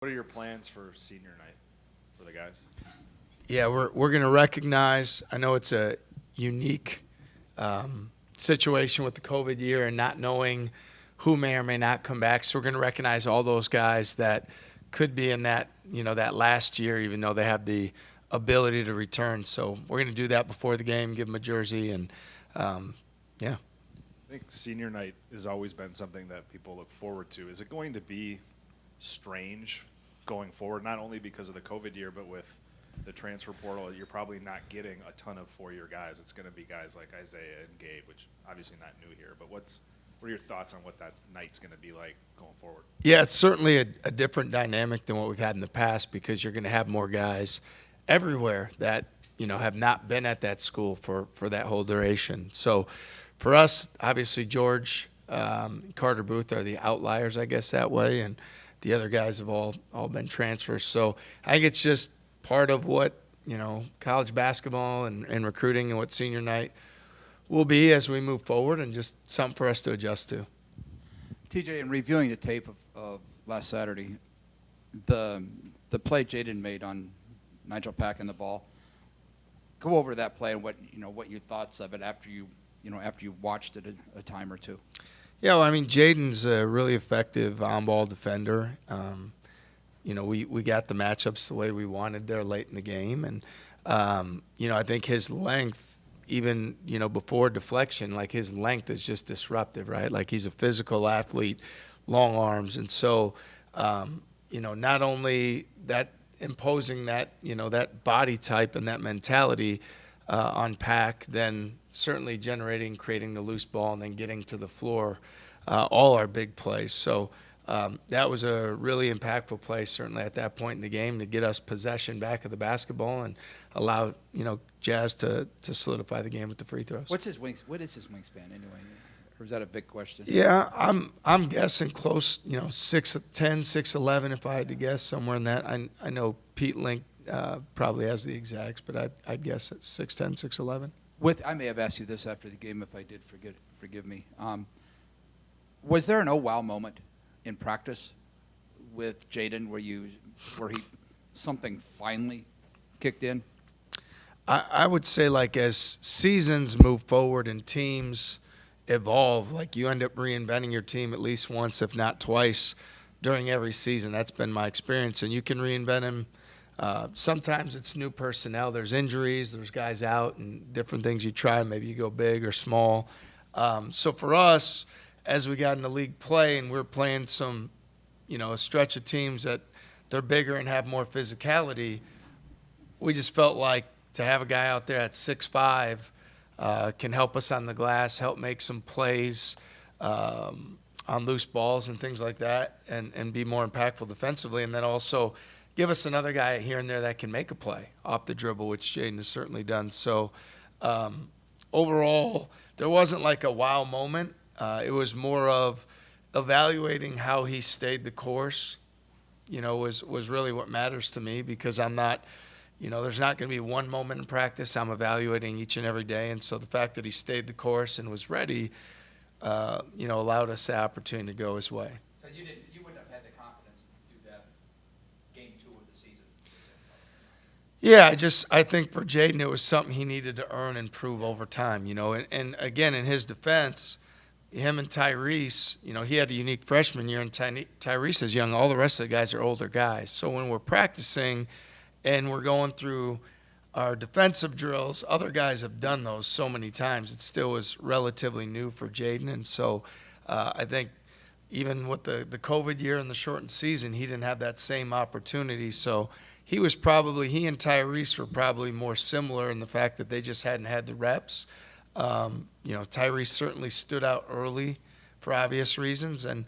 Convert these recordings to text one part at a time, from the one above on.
What are your plans for senior night for the guys? Yeah, we're going to recognize. I know it's a unique situation with the COVID year and not knowing who may or may not come back. So we're going to recognize all those guys that could be in that that last year, even though they have the ability to return. So we're going to do that before the game, give them a jersey, and yeah. I think senior night has always been something that people look forward to. Is it going to be strange going forward, not only because of the COVID year, but with the transfer portal? You're probably not getting a ton of four-year guys. It's going to be guys like Isaiah and Gabe, which obviously not new here. But what are your thoughts on what that night's going to be like going forward? Yeah, it's certainly a different dynamic than what we've had in the past because you're going to have more guys everywhere that have not been at that school for that whole duration. So for us, obviously George, Carter Booth are the outliers, I guess, that way, and the other guys have all been transfers. So I think it's just part of what college basketball and recruiting and what senior night will be as we move forward, and just something for us to adjust to. TJ, in reviewing the tape of last Saturday, the play Jaden made on Nigel Pack and the ball, go over that play and what your thoughts of it after you watched it a time or two. Yeah, well, I mean, Jaden's a really effective on-ball defender. We got the matchups the way we wanted there late in the game, and I think his length, even before deflection, like his length is just disruptive, right? Like he's a physical athlete, long arms, and so not only that imposing that that body type and that mentality on Pack, then certainly creating the loose ball and then getting to the floor, all our big plays. So that was a really impactful play, certainly at that point in the game, to get us possession back of the basketball and allow Jazz to solidify the game with the free throws. What is his wingspan anyway? Or is that a big question? Yeah, I'm guessing close, 6'10", 6'11", if I had to guess, somewhere in that. I know Pete Link probably has the exacts, but I'd guess at 6'10", 6'11". I may have asked you this after the game. If I did, forgive me. Was there an oh wow moment in practice with Jaden where something finally kicked in? I would say, like, as seasons move forward and teams evolve, like, you end up reinventing your team at least once, if not twice, during every season. That's been my experience, and you can reinvent them. Sometimes it's new personnel. There's injuries, there's guys out, and different things you try. Maybe you go big or small. So for us, as we got into league play and we're playing some, a stretch of teams that they're bigger and have more physicality, we just felt like to have a guy out there at 6'5", can help us on the glass, help make some plays on loose balls and things like that, and be more impactful defensively, and then also give us another guy here and there that can make a play off the dribble, which Jaden has certainly done. So overall, there wasn't like a wow moment. It was more of evaluating how he stayed the course, was really what matters to me, because I'm not – there's not going to be one moment in practice. I'm evaluating each and every day. And so the fact that he stayed the course and was ready, allowed us the opportunity to go his way. So you wouldn't have had the confidence to do that game 2 of the season? Yeah, I think for Jaden, it was something he needed to earn and prove over time, And again, in his defense, him and Tyrese, he had a unique freshman year, and Tyrese is young. All the rest of the guys are older guys. So when we're practicing – and we're going through our defensive drills, other guys have done those so many times. It still was relatively new for Jaden. And so I think even with the COVID year and the shortened season, he didn't have that same opportunity. So he and Tyrese were probably more similar in the fact that they just hadn't had the reps. Tyrese certainly stood out early for obvious reasons. And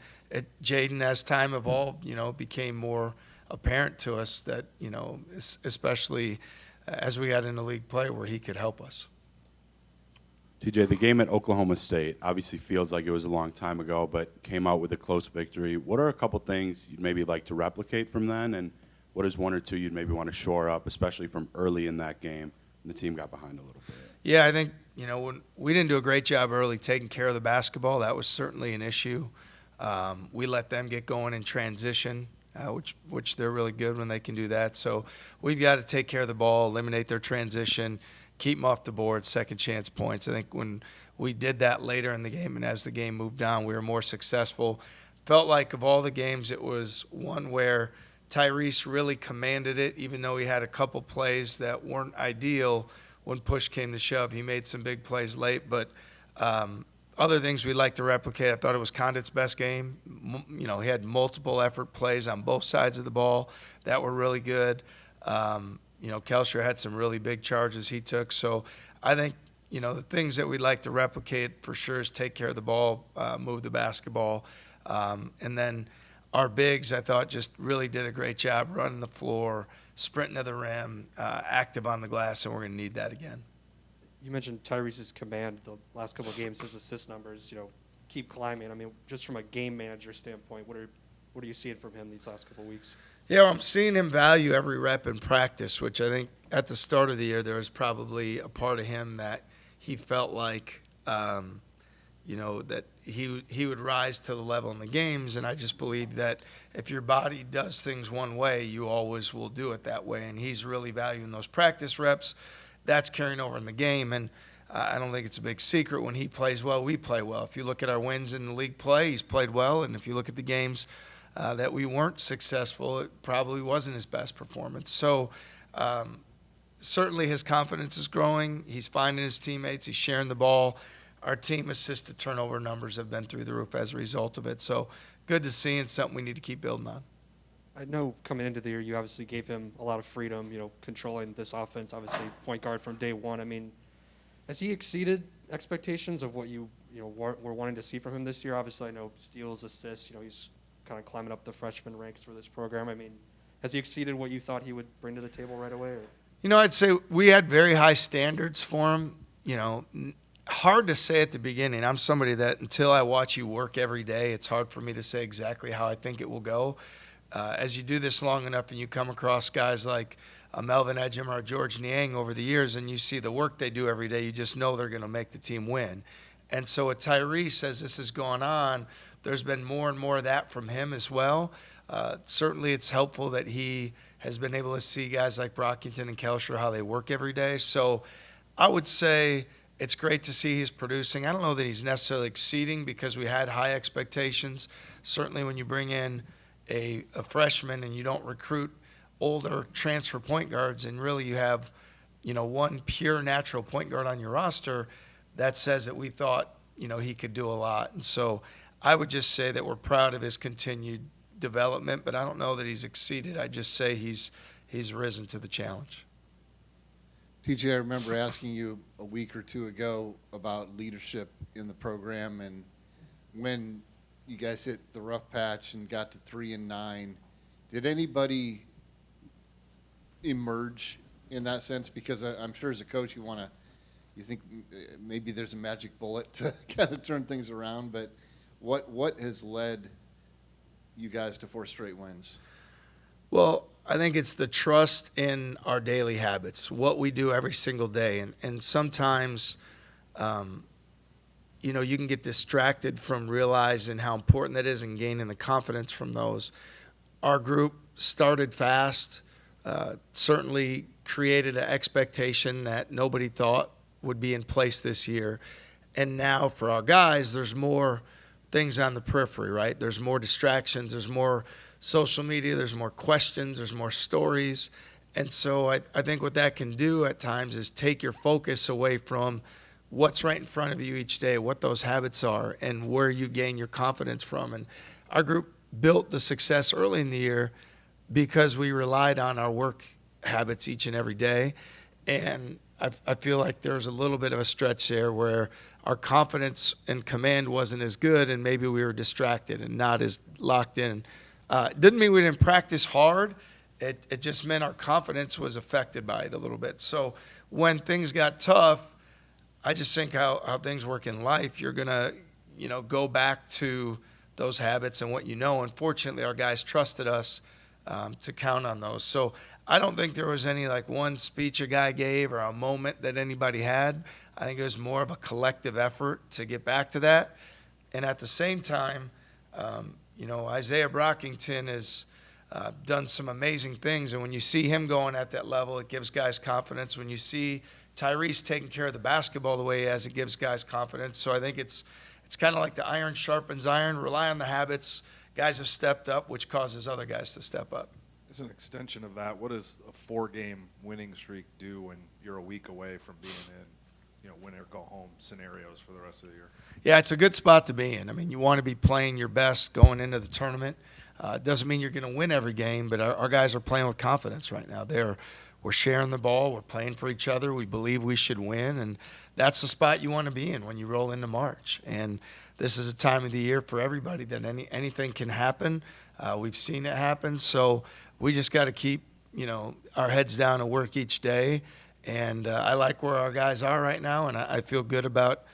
Jaden, as time evolved, became more apparent to us that, especially as we got into league play, where he could help us. TJ, the game at Oklahoma State obviously feels like it was a long time ago, but came out with a close victory. What are a couple things you'd maybe like to replicate from then, and what is one or two you'd maybe want to shore up, especially from early in that game when the team got behind a little bit? Yeah, I think, when we didn't do a great job early taking care of the basketball. That was certainly an issue. We let them get going in transition. which they're really good when they can do that. So we've got to take care of the ball, eliminate their transition, keep them off the board, second chance points. I think when we did that later in the game and as the game moved on, we were more successful. Felt like of all the games, it was one where Tyrese really commanded it, even though he had a couple plays that weren't ideal. When push came to shove, he made some big plays late. But other things we'd like to replicate, I thought it was Condit's best game. He had multiple effort plays on both sides of the ball that were really good. Kelsher had some really big charges he took. So I think, the things that we'd like to replicate for sure is take care of the ball, move the basketball. And then our bigs, I thought, just really did a great job running the floor, sprinting to the rim, active on the glass, and we're going to need that again. You mentioned Tyrese's command the last couple of games, his assist numbers, keep climbing. I mean, just from a game manager standpoint, what are you seeing from him these last couple of weeks? Yeah, I'm seeing him value every rep in practice, which I think at the start of the year there was probably a part of him that he felt like, that he would rise to the level in the games, and I just believe that if your body does things one way, you always will do it that way, and he's really valuing those practice reps. That's carrying over in the game, and I don't think it's a big secret. When he plays well, we play well. If you look at our wins in the league play, he's played well, and if you look at the games that we weren't successful, it probably wasn't his best performance. So certainly his confidence is growing. He's finding his teammates. He's sharing the ball. Our team assisted turnover numbers have been through the roof as a result of it. So good to see, and something we need to keep building on. I know coming into the year, you obviously gave him a lot of freedom, controlling this offense, obviously point guard from day one. I mean, has he exceeded expectations of what you were wanting to see from him this year? Obviously, I know steals, assists, he's kind of climbing up the freshman ranks for this program. I mean, has he exceeded what you thought he would bring to the table right away? Or? I'd say we had very high standards for him. Hard to say at the beginning. I'm somebody that until I watch you work every day, it's hard for me to say exactly how I think it will go. As you do this long enough and you come across guys like Melvin Ejim or George Niang over the years and you see the work they do every day, you just know they're going to make the team win. And so with Tyrese, as this has gone on, there's been more and more of that from him as well. Certainly it's helpful that he has been able to see guys like Brockington and Kelsher, how they work every day. So I would say it's great to see he's producing. I don't know that he's necessarily exceeding because we had high expectations. Certainly when you bring in a freshman and you don't recruit older transfer point guards and really you have, one pure natural point guard on your roster, that says that we thought, he could do a lot. And so I would just say that we're proud of his continued development, but I don't know that he's exceeded. I just say he's risen to the challenge. TJ, I remember asking you a week or two ago about leadership in the program, and when you guys hit the rough patch and got to 3-9, did anybody emerge in that sense? Because I'm sure as a coach you think maybe there's a magic bullet to kind of turn things around, but what has led you guys to 4 straight wins? Well, I think it's the trust in our daily habits, what we do every single day. And sometimes, you can get distracted from realizing how important that is and gaining the confidence from those. Our group started fast, certainly created an expectation that nobody thought would be in place this year. And now for our guys, there's more things on the periphery, right? There's more distractions, there's more social media, there's more questions, there's more stories. And so I think what that can do at times is take your focus away from what's right in front of you each day, what those habits are, and where you gain your confidence from. And our group built the success early in the year because we relied on our work habits each and every day. And I feel like there was a little bit of a stretch there where our confidence and command wasn't as good, and maybe we were distracted and not as locked in. Didn't mean we didn't practice hard. It just meant our confidence was affected by it a little bit. So when things got tough, I just think how things work in life, you're going to, go back to those habits and what you know. And fortunately, our guys trusted us to count on those. So I don't think there was any one speech a guy gave or a moment that anybody had. I think it was more of a collective effort to get back to that. And at the same time, Isaiah Brockington is done some amazing things. And when you see him going at that level, it gives guys confidence. When you see Tyrese taking care of the basketball the way he has, it gives guys confidence. So I think it's kind of like the iron sharpens iron. Rely on the habits. Guys have stepped up, which causes other guys to step up. As an extension of that, what does a 4-game winning streak do when you're a week away from being in, win or go home scenarios for the rest of the year? Yeah, it's a good spot to be in. I mean, you want to be playing your best going into the tournament. It doesn't mean you're going to win every game, but our guys are playing with confidence right now. We're sharing the ball. We're playing for each other. We believe we should win, and that's the spot you want to be in when you roll into March. And this is a time of the year for everybody that anything can happen. We've seen it happen, so we just got to keep our heads down and work each day. And I like where our guys are right now, and I feel good about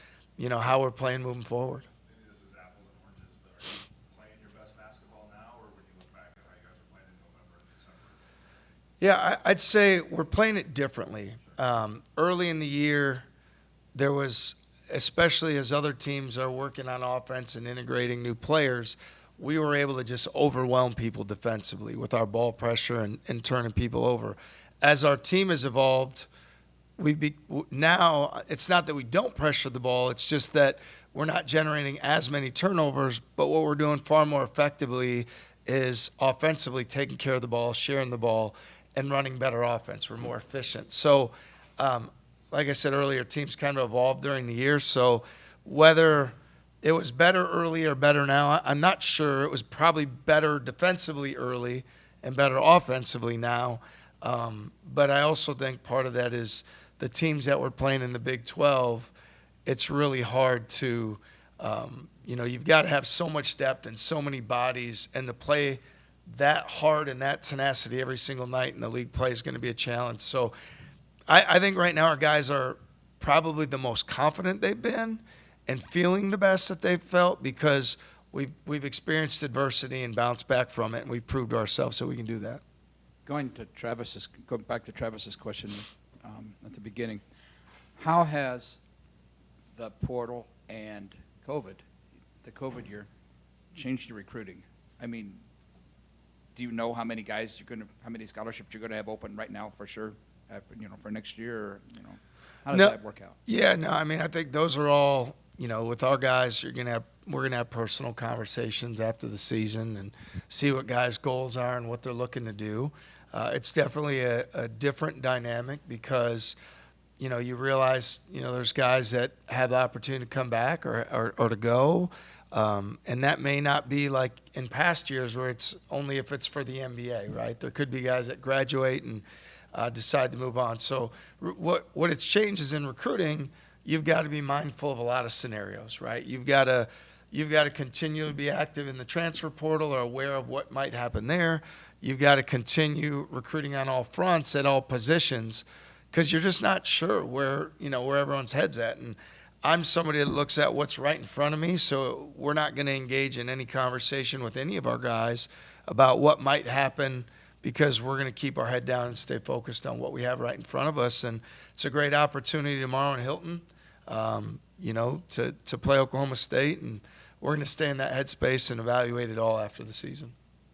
how we're playing moving forward. Maybe this is apples and oranges, but are you playing your best basketball now, or when you look back at how you guys are playing in November and December? Yeah, I'd say we're playing it differently. Early in the year, there was, especially as other teams are working on offense and integrating new players, we were able to just overwhelm people defensively with our ball pressure and turning people over. As our team has evolved, now it's not that we don't pressure the ball, it's just that we're not generating as many turnovers, but what we're doing far more effectively is offensively taking care of the ball, sharing the ball, and running better offense. We're more efficient. So, like I said earlier, teams kind of evolved during the year. So whether it was better early or better now, I'm not sure. It was probably better defensively early and better offensively now. But I also think part of that is the teams that were playing in the Big 12, it's really hard to, you've got to have so much depth and so many bodies, and to play that hard and that tenacity every single night in the league play is going to be a challenge. So I think right now our guys are probably the most confident they've been and feeling the best that they've felt because we've experienced adversity and bounced back from it, and we've proved to ourselves that we can do that. Going back to Travis's question at the beginning, how has the portal and the COVID year, changed your recruiting? I mean, do you know how many how many scholarships you're gonna have open right now for sure, for next year? Or, how does that work out? Yeah, no, I mean, I think those are all, with our guys, we're gonna have personal conversations after the season and see what guys' goals are and what they're looking to do. It's definitely a different dynamic because, you realize, there's guys that have the opportunity to come back or to go. And that may not be like in past years where it's only if it's for the NBA, right? There could be guys that graduate and decide to move on. So what it's changed is in recruiting, you've got to be mindful of a lot of scenarios, right? You've got to continue to be active in the transfer portal or aware of what might happen there. You've got to continue recruiting on all fronts at all positions because you're just not sure where everyone's head's at. And I'm somebody that looks at what's right in front of me, so we're not going to engage in any conversation with any of our guys about what might happen because we're going to keep our head down and stay focused on what we have right in front of us. And it's a great opportunity tomorrow in Hilton, to play Oklahoma State, and we're going to stay in that headspace and evaluate it all after the season.